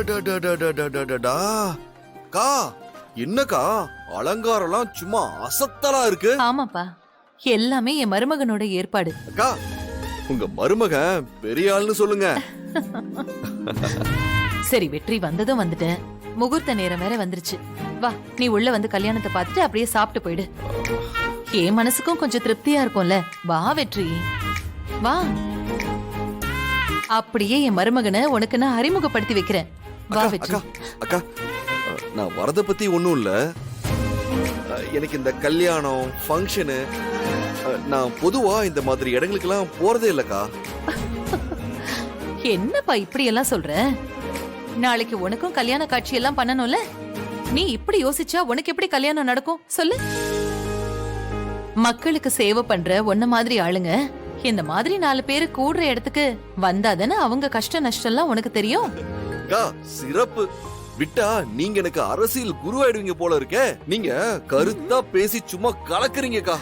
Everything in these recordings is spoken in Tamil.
அடடடடடடடடா. அக்கா, என்னக்கா அலங்காரம்லாம் சும்மா அசத்தலா இருக்கு. ஆமாப்பா, எல்லாமே என் மருமகனோட ஏற்பாடு. அக்கா, உங்க மருமகன் பெரிய ஆள்னு சொல்லுங்க. சரி வெற்றி, வந்ததும் வந்துட்டேன். முகூர்த்த நேரம் வேற வந்துருச்சு. வா, நீ உள்ள வந்து கல்யாணத்தை பார்த்துட்டு அப்படியே சாப்பிட்டு போயிடு. என் மனசுக்கும் கொஞ்சம் திருப்தியா இருக்கும்ல. வா வெற்றி, வா. அப்படியே என் மருமகனை உனக்கு நான் அறிமுகப்படுத்தி வைக்கிறேன். வா வெற்றி. அக்கா, நான் வரத பத்தி ஒண்ணும் இல்ல. எனக்கு இந்த கல்யாணம் ஃபங்க்ஷனு, நான் பொதுவா இந்த மாதிரி இடங்களுக்கெல்லாம் போறதே இல்லக்கா. என்னப்பா இப்படி எல்லாம் சொல்ற? நாளைக்கு உனக்கும் கல்யாண காட்சி எல்லாம் பண்ணணும்ல. நீ இப்படி யோசிச்சா உனக்கு எப்படி கல்யாணம் நடக்கும் சொல்லு? மக்களுக்கு சேவை பண்ற உன்ன மாதிரி ஆளுங்க இந்த மாதிரி 4 பேரு கூடுற இடத்துக்கு வந்தாதானே அவங்க கஷ்ட நஷ்டம் எல்லாம் உனக்கு தெரியும். சிறப்பு. விட்டா நீங்க எனக்கு அரசியல் குருவாயிடுவீங்க போல இருக்க. நீங்க கருத்தா பேசி சும்மா கலக்குறீங்கக்கா.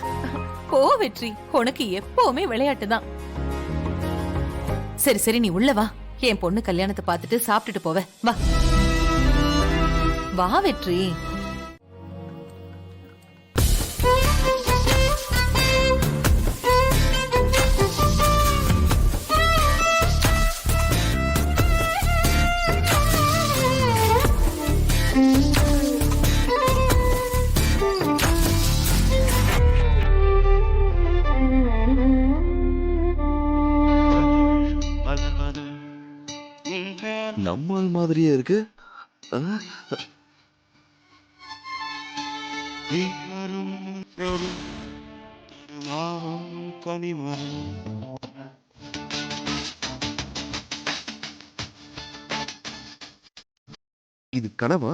போ வெற்றி, உனக்கு எப்பவுமே விளையாட்டு தான். சரி சரி, நீ உள்ள வா. என் பொண்ணு கல்யாணத்தை பார்த்துட்டு சாப்பிட்டுட்டு போவ. வா வா வெற்றி. நம்மால் மாதிரியே இருக்கு. இது கனவா?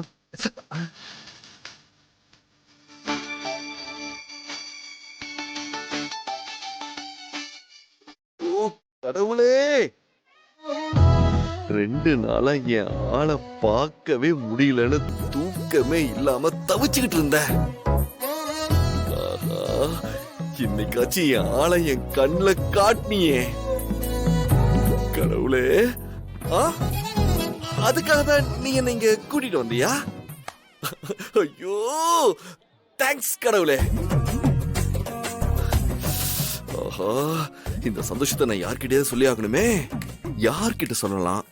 ஓ கடவுளே, 2 நாளா என் ஆளை பார்க்கவே முடியலன்னு தூக்கமே இல்லாம தவிச்சுக்கிட்டு இருந்தேன். இன்னைக்காச்சும் என் ஆளை என் கண்ணுல காட்டினியே கடவுளே. அதுக்காக தான் நீ என்ன இங்க கூட்டிட்டு வந்தியா? ஐயோ, தேங்க்ஸ் கடவுளே. ஆஹா, இந்த சந்தோஷத்தை நான் யார்கிட்டயாவது சொல்லி ஆகணுமே. யார்கிட்ட சொல்லலாம்?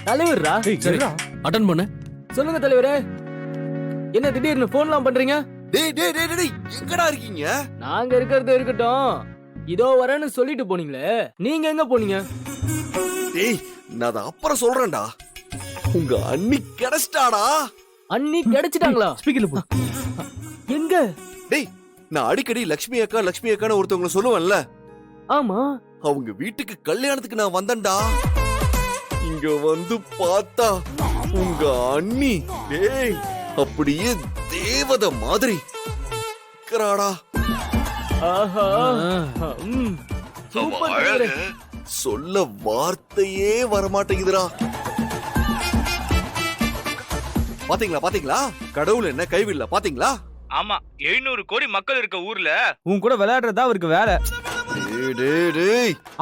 தலைவர்ரா, அட்டன் பண்ணு. சொல்லுங்க தலைவரே. என்ன திடீர்னு போன்லாம் பண்றீங்க? எங்கடா இருக்கீங்க? நாங்க இருக்கிறது இருக்கட்டும், இதோ வரேன்னு சொல்லிட்டு போனீங்களே, நீங்க எங்க போனீங்க? டேய், நான் அதை அப்புறம் சொல்றேன்டா. உங்க அண்ணி கிடைச்சிட்டாடா. அண்ணி கிடைச்சிட்டாங்களா? ஸ்பீக்கர்ல போ. எங்க? டேய், நான் அடிக்கடி லட்சுமி அக்கான்னு ஒருத்தவங்க சொல்லுவேன்ல. ஆமா, அவங்க வீட்டுக்கு கல்யாணத்துக்கு நான் வந்தேன்டா. இங்க வந்து பார்த்தா உங்க அண்ணி டேய் அப்படியே தேவதை மாதிரி இருக்கிறாடா. ஆஹா, சூப்பர் தலைவரே. சொல்ல வார்த்தையே வரமாட்டேங்குதுடா. பாத்தீங்களா கடவுள் என்ன கைவிடல பாத்தீங்களா? ஆமா, 700 கோடி மக்கள் இருக்க ஊர்ல உன் கூட விளையாடுறதா அவருக்கு வேலை.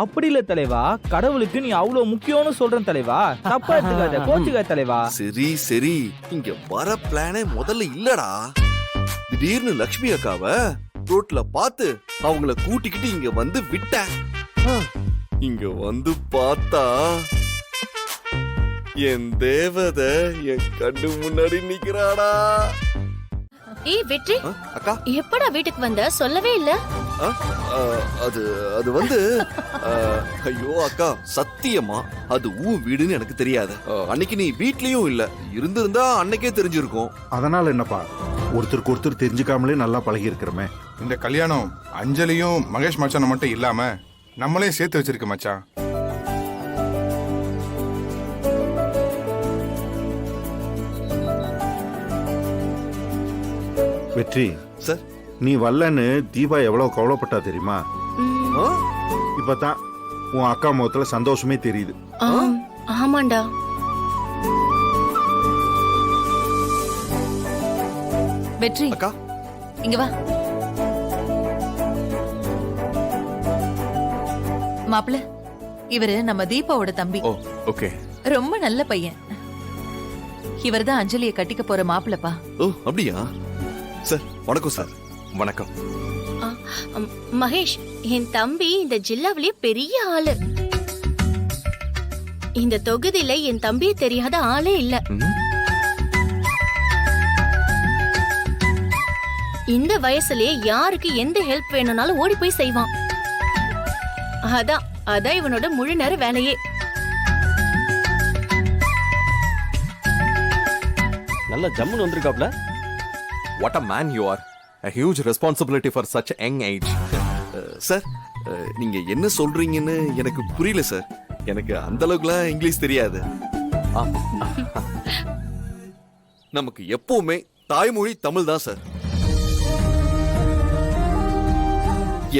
அப்படி இல்ல தலைவா, கடவுளுக்கு நீ அவ்வளவு முக்கியம்னு சொல்றேன் தலைவா. தப்பா எடுத்துக்காத, கோச்சுக்காத தலைவா. சரி, இங்க வர பிளானே முதல்ல இல்லடா. திடீர்னு லட்சுமி அக்காவை ரோட்ல பார்த்து அவங்கள கூட்டிக்கிட்டு இங்க வந்து விட்டேன். இங்க வந்து பார்த்தா என் தேவதை என் கண்ணு முன்னாடி நிக்கிறாடா. ஏய் வெற்றி, அக்கா எப்படா வீட்டுக்கு வந்த? சொல்லவே இல்ல. அது வந்து ஐயோ அக்கா, சத்தியமா அது உன் வீடுன்னு எனக்கு தெரியாது. அன்னைக்கு நீ வீட்லயும் இல்ல. இருந்திருந்தா அன்னைக்கே தெரிஞ்சிருக்கும். அதனால என்னப்பா, ஒருத்தருக்கு ஒருத்தர் தெரிஞ்சுக்காமலே நல்லா பழகி இருக்கிறோமே. இந்த கல்யாணம் அஞ்சலியும் மகேஷ் மச்சான மட்டும் இல்லாம நம்மளே சேர்த்து வச்சிருக்க மச்சான். வெற்றி சார், நீ வரலன்னு தீபா எவ்வளவு கவலைப்பட்டா தெரியுமா? இப்பதான் உன் அக்கா முகத்துல சந்தோஷமே தெரியுது. ஆமாண்டா. வெற்றி அக்கா இங்க வா. மாப்பிள, இவரு நம்ம தீபாவோட தம்பி. ஓ ஓகே. ரொம்ப நல்ல பையன். இவர்தான் அஞ்சலியை கட்டிக்க போற மாப்பிளப்பா. ஓ அப்படியா? சார் வணக்கம் சார். வணக்கம். மகேஷ், என் தம்பி இந்த ஜில்லாவிலேயே பெரிய ஆளு. இந்த தொகுதியில என் தம்பியை தெரியாத ஆளே இல்ல. இந்த வயசுலயே யாருக்கு எந்த ஹெல்ப் வேணும்னாலும் ஓடி போய் செய்வான். அதான் இவனோட முழு நேர வேலையே. நல்ல ஜம்முன்னு வந்திருக்காப்ல. What a man you are. A huge responsibility for such young age. Sir நீங்க என்ன சொல்றீங்கன்னு எனக்கு புரியல சார். எனக்கு அந்த அளவுக்குலாம் இங்கிலீஷ் தெரியாது. நமக்கு எப்பவுமே தாய்மொழி தமிழ் தான் சார்.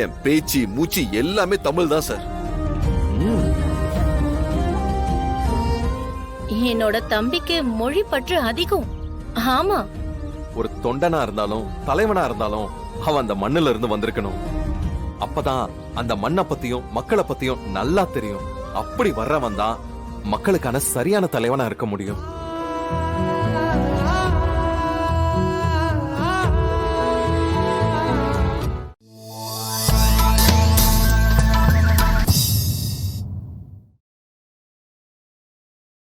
என் பேச்சு மூச்சு எல்லாமே தமிழ் தான் சார். என்னோட தம்பிக்கு மொழி பற்று அதிகம். ஆமா, ஒரு தொண்டனா இருந்தாலும் தலைவனா இருந்தாலும் அவன் அந்த மண்ணுல இருந்து வந்திருக்கணும். அப்பதான் அந்த மண்ணை பத்தியும் மக்களை பத்தியும் நல்லா தெரியும். அப்படி வர்றவன் தான் மக்களுக்கான சரியான தலைவனா இருக்க முடியும்.